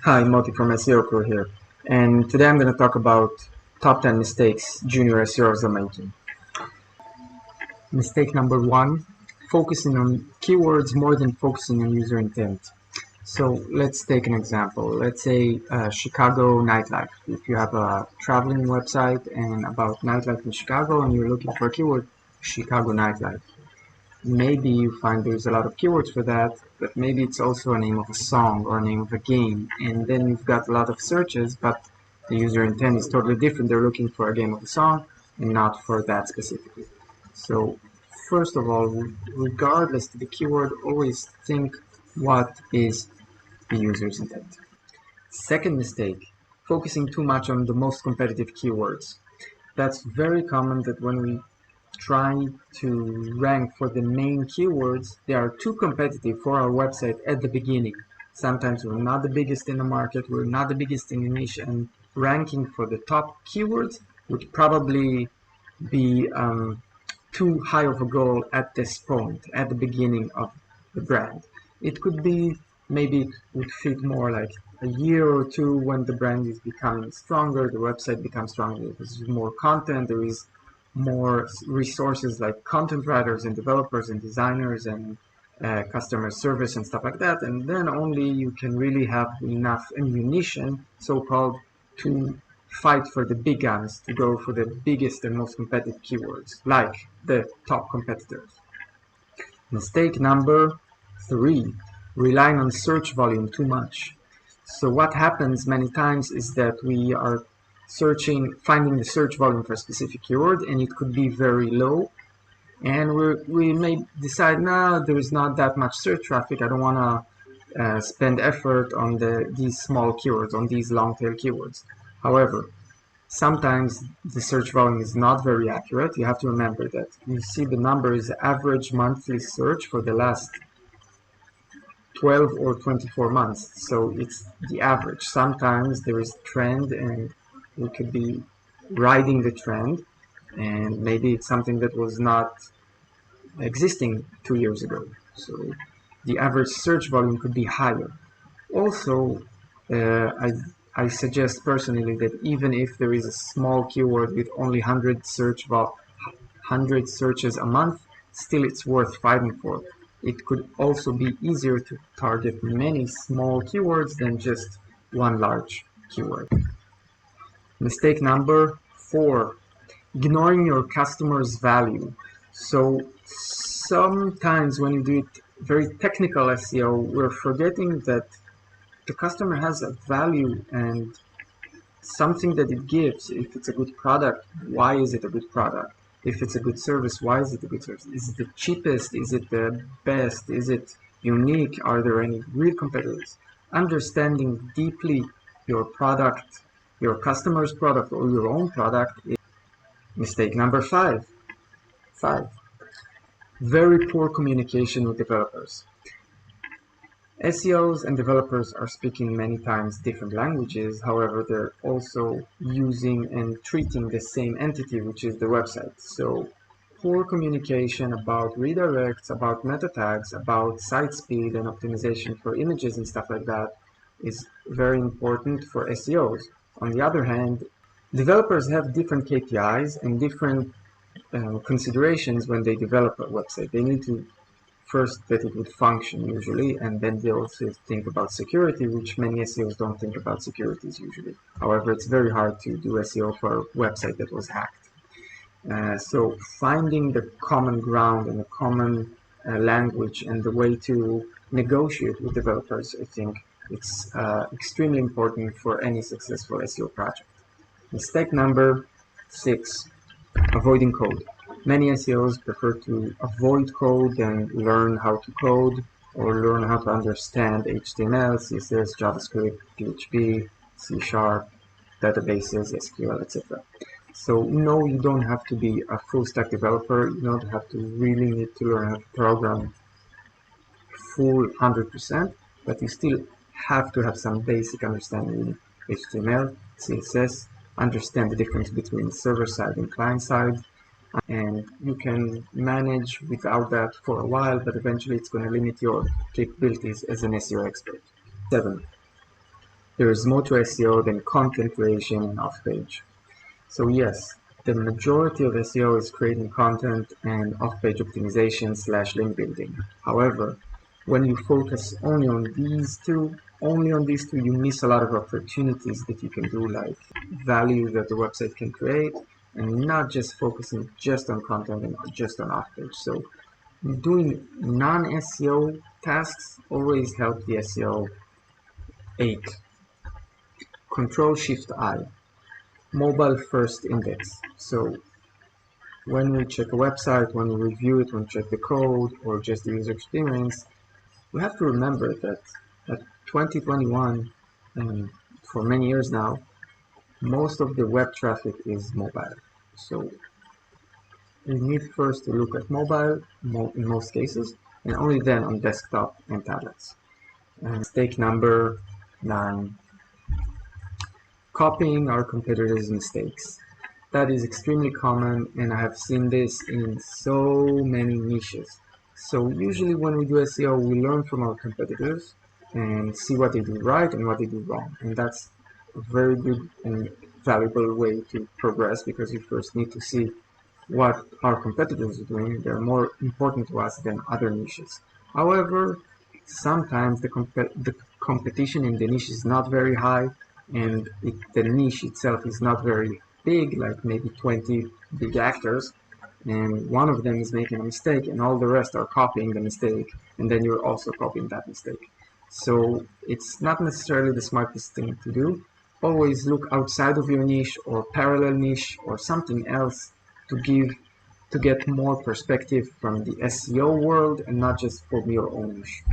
Hi, Moti from SEO Pro here, and today I'm going to talk about top 10 mistakes junior SEOs are making. Mistake number one, focusing on keywords more than focusing on user intent. So let's take an example. Let's say Chicago nightlife. If you have a traveling website and about nightlife in Chicago and you're looking for a keyword, Chicago nightlife. Maybe you find there's a lot of keywords for that, but maybe it's also a name of a song or a name of a game, and then you've got a lot of searches, but the user intent is totally different. They're looking for a game of a song and not for that specifically. So first of all, regardless of the keyword, always think what is the user's intent. Second mistake, focusing too much on the most competitive keywords. That's very common that when we try to rank for the main keywords, they are too competitive for our website at the beginning. Sometimes we're not the biggest in the market, we're not the biggest in the niche, and ranking for the top keywords would probably be too high of a goal at this point, at the beginning of the brand. It could be, maybe it would fit more like a year or two when the brand is becoming stronger, the website becomes stronger, there's more content, there is more resources like content writers and developers and designers and customer service and stuff like that, and then only you can really have enough ammunition, so-called, to fight for the big guns, to go for the biggest and most competitive keywords, like the top competitors. Mistake number 3, relying on search volume too much. So what happens many times is that we are finding the search volume for a specific keyword, and it could be very low, and we may decide, no, there is not that much search traffic, I don't want to spend effort on these small keywords, on these long tail keywords. However, sometimes the search volume is not very accurate. You have to remember that you see the number is average monthly search for the last 12 or 24 months, so it's the average. Sometimes there is a trend and we could be riding the trend, and maybe it's something that was not existing 2 years ago, so the average search volume could be higher. Also, I suggest personally that even if there is a small keyword with only 100 searches a month, still it's worth fighting for. It could also be easier to target many small keywords than just one large keyword. Mistake number 4, ignoring your customer's value. So sometimes when you do it very technical SEO, we're forgetting that the customer has a value and something that it gives. If it's a good product, why is it a good product? If it's a good service, why is it a good service? Is it the cheapest? Is it the best? Is it unique? Are there any real competitors? Understanding deeply your product, your customer's product, or your own product is mistake number 5. 5. Very poor communication with developers. SEOs and developers are speaking many times different languages, however, they're also using and treating the same entity, which is the website. So poor communication about redirects, about meta tags, about site speed and optimization for images and stuff like that is very important for SEOs. On the other hand, developers have different KPIs and different considerations when they develop a website. They need to first that it would function usually, and then they also think about security, which many SEOs don't think about securities usually. However, it's very hard to do SEO for a website that was hacked. So finding the common ground and the common language and the way to negotiate with developers, I think it's extremely important for any successful SEO project. Mistake number 6, avoiding code. Many SEOs prefer to avoid code than learn how to code or learn how to understand HTML, CSS, JavaScript, PHP, C#, databases, SQL, etc. So no, you don't have to be a full stack developer. You don't have to really need to learn how to program full 100%, but you still have to have some basic understanding in HTML, CSS, understand the difference between server side and client side, and you can manage without that for a while, but eventually it's going to limit your capabilities as an SEO expert. 7. There's more to SEO than content creation and off-page. So yes, the majority of SEO is creating content and off-page optimization / link building. However, when you focus only on these two, you miss a lot of opportunities that you can do, like value that the website can create, and not just focusing just on content and just on off-page. So doing non-SEO tasks always help the SEO. 8. Ctrl+shift+I. Mobile first index. So when we check a website, when we review it, when we check the code or just the user experience, we have to remember that at 2021 and for many years now, most of the web traffic is mobile. So we need first to look at mobile in most cases, and only then on desktop and tablets. And mistake number 9. Copying our competitors' mistakes. That is extremely common, and I have seen this in so many niches. So usually when we do SEO, we learn from our competitors and see what they do right and what they do wrong. And that's a very good and valuable way to progress, because you first need to see what our competitors are doing. They're more important to us than other niches. However, sometimes the competition in the niche is not very high, and the niche itself is not very big, like maybe 20 big actors, and one of them is making a mistake and all the rest are copying the mistake, and then you're also copying that mistake. So it's not necessarily the smartest thing to do. Always look outside of your niche or parallel niche or something else to get more perspective from the SEO world and not just from your own niche.